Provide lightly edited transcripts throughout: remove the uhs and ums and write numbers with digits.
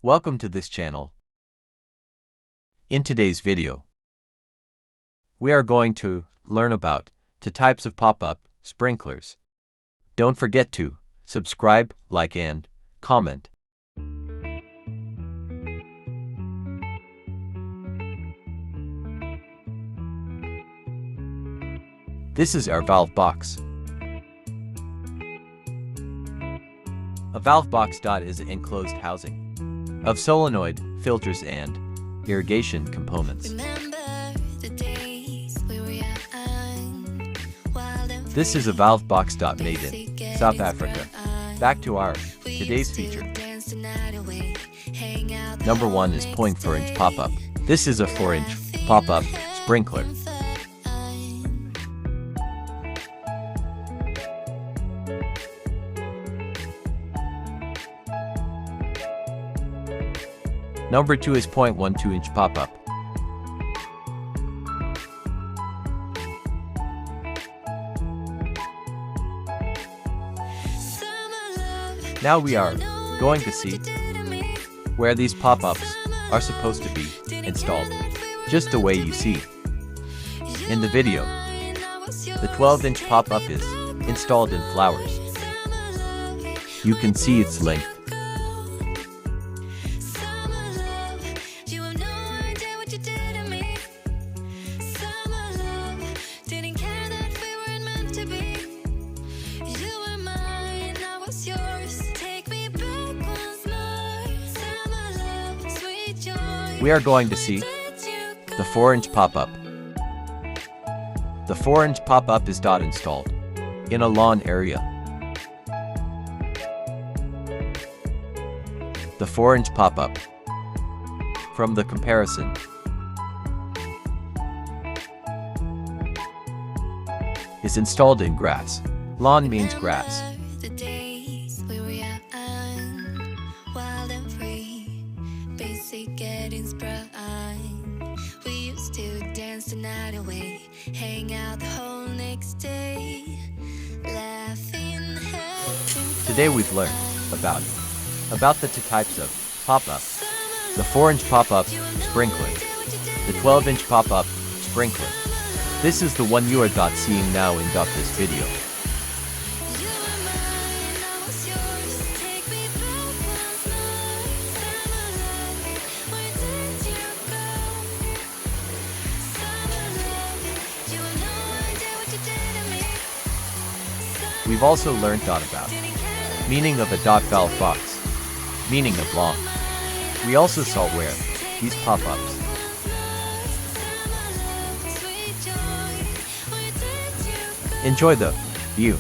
Welcome to this channel. In today's video, we are going to learn about the types of pop-up sprinklers. Don't forget to subscribe, like, and comment. This is our valve box. A valve box is an enclosed housing of solenoid, filters, and irrigation components. This is a valve box made in South Africa. Back to our today's feature. Number 1 is 0.4-inch pop-up. This is a 4-inch pop-up sprinkler. Number 2 is 0.12-inch pop-up. Now we are going to see where these pop-ups are supposed to be installed, just the way you see in the video. The 12-inch pop-up is installed in flowers. You can see its length. We are going to see the 4-inch pop-up. The 4-inch pop-up is installed in a lawn area. The 4-inch pop-up from the comparison is installed in grass. Lawn means grass. We used to dance the night away, hang out the whole next day, laughing, having Today we've learned about the two types of pop-up. The 4-inch pop-up sprinkler, the 12-inch pop-up sprinkler. This is the one you are seeing now in this video. We've also learned about meaning of a valve box, meaning of lawn. We also saw where these pop-ups enjoy the view.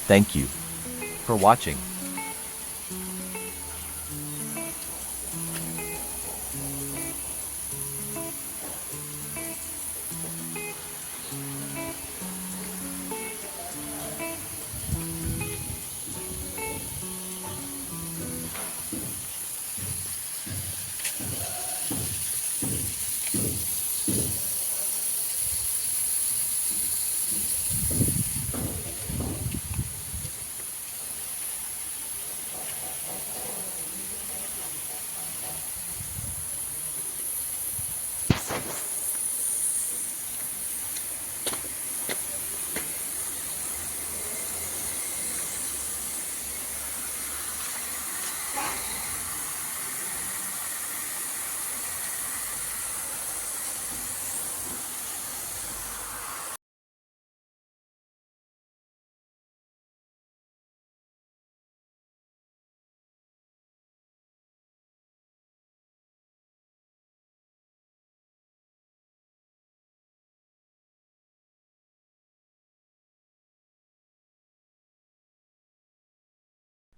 Thank you for watching.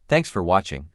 Thanks for watching.